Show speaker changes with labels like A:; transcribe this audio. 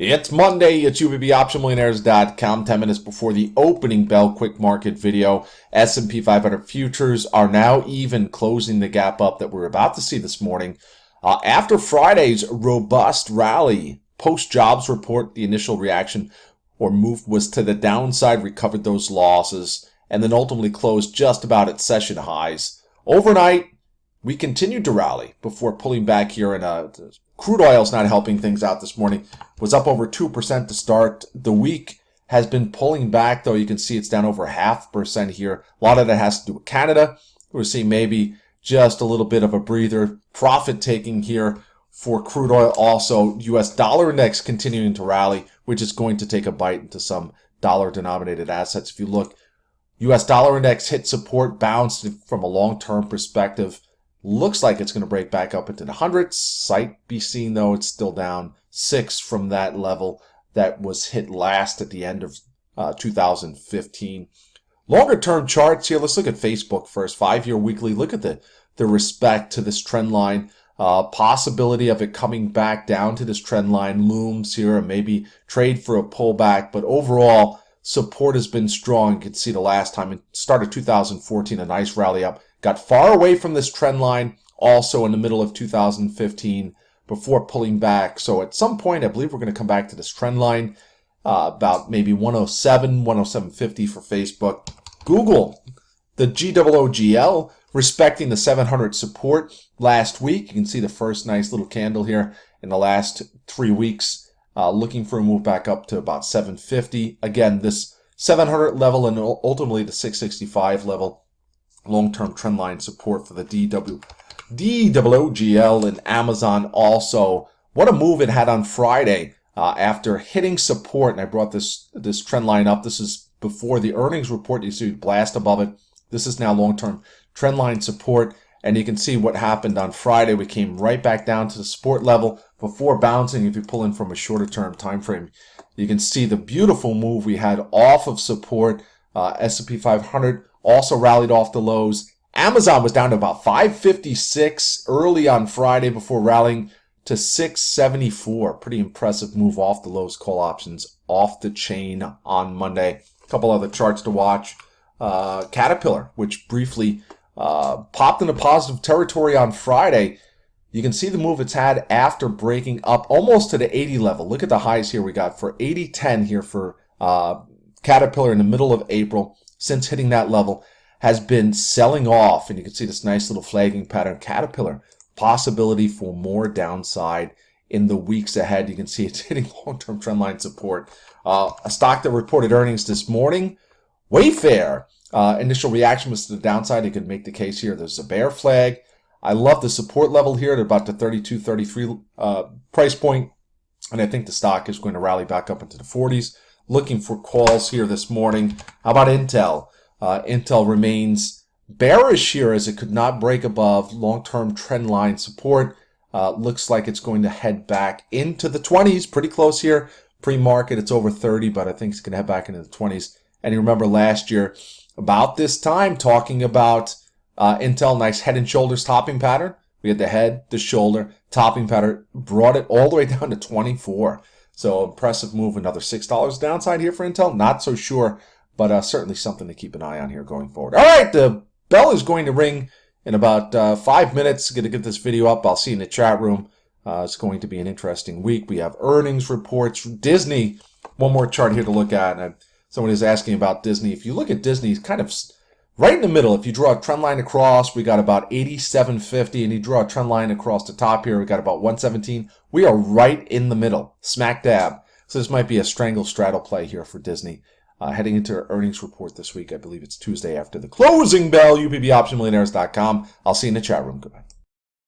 A: It's Monday. It's UBBOptionMillionaires.com. 10 minutes before the opening bell. Quick market video. S&P 500 futures are now even, closing the gap up that we're about to see this morning. After Friday's robust rally, post-jobs report, the initial reaction or move was to the downside, recovered those losses, and then ultimately closed just about at session highs. Overnight, we continued to rally before pulling back here, and crude oil is not helping things out this morning. Was up over 2% to start the week. Has been pulling back, though. You can see it's down over 0.5% here. A lot of that has to do with Canada. We're seeing maybe just a little bit of a breather. Profit taking here for crude oil. Also, U.S. dollar index continuing to rally, which is going to take a bite into some dollar-denominated assets. If you look, U.S. dollar index hit support, bounced from a long-term perspective. Looks like it's going to break back up into the hundreds. Sight be seen, though. It's still down 6 from that level that was hit last at the end of 2015. Longer-term charts here. Let's look at Facebook first. 5-year weekly. Look at the respect to this trend line. Possibility of it coming back down to this trend line looms here, and maybe trade for a pullback. But overall, support has been strong. You can see the last time it started 2014, a nice rally up. Got far away from this trend line also in the middle of 2015 before pulling back. So at some point, I believe we're going to come back to this trend line, about maybe 107, 107.50 for Facebook. Google, the GOOGL, respecting the 700 support last week. You can see the first nice little candle here in the last 3 weeks, looking for a move back up to about 750. Again, this 700 level and ultimately the 665 level. Long-term trend line support for the GOOGL, and Amazon also. What a move it had on Friday after hitting support, and I brought this trend line up. This is before the earnings report. You see blast above it. This is now long-term trend line support, and you can see what happened on Friday. We came right back down to the support level before bouncing. If you pull in from a shorter-term time frame, you can see the beautiful move we had off of support. S&P 500 also rallied off the lows. Amazon was down to about 556 early on Friday before rallying to 674. Pretty impressive move off the lows. Call options off the chain on Monday. A couple other charts to watch. Caterpillar, which briefly popped into positive territory on Friday. You can see the move it's had after breaking up almost to the 80 level. Look at the highs here we got for 80.10 here for Caterpillar in the middle of April. Since hitting that level, has been selling off, and you can see this nice little flagging pattern. Caterpillar, possibility for more downside in the weeks ahead. You can see it's hitting long-term trendline support. A stock that reported earnings this morning, Wayfair. Initial reaction was to the downside. You could make the case here. There's a bear flag. I love the support level here at about the 32, 33 price point, and I think the stock is going to rally back up into the 40s. Looking for calls here this morning. How about Intel? Intel remains bearish here as it could not break above long-term trend line support. Looks like it's going to head back into the 20s. Pretty close here. Pre-market, it's over 30, but I think it's going to head back into the 20s. And you remember last year, about this time, talking about Intel, nice head and shoulders topping pattern. We had the head, the shoulder, topping pattern, brought it all the way down to 24. So impressive move, another $6 downside here for Intel. Not so sure, but certainly something to keep an eye on here going forward. All right, the bell is going to ring in about 5 minutes. Going to get this video up. I'll see you in the chat room. It's going to be an interesting week. We have earnings reports. Disney, one more chart here to look at. And someone is asking about Disney. If you look at Disney, it's kind of right in the middle. If you draw a trend line across, we got about 87.50, and you draw a trend line across the top here, we got about 117. We are right in the middle, smack dab. So this might be a strangle straddle play here for Disney. Heading into our earnings report this week, I believe it's Tuesday after the closing bell. UBBOptionMillionaires.com. I'll see you in the chat room. Goodbye.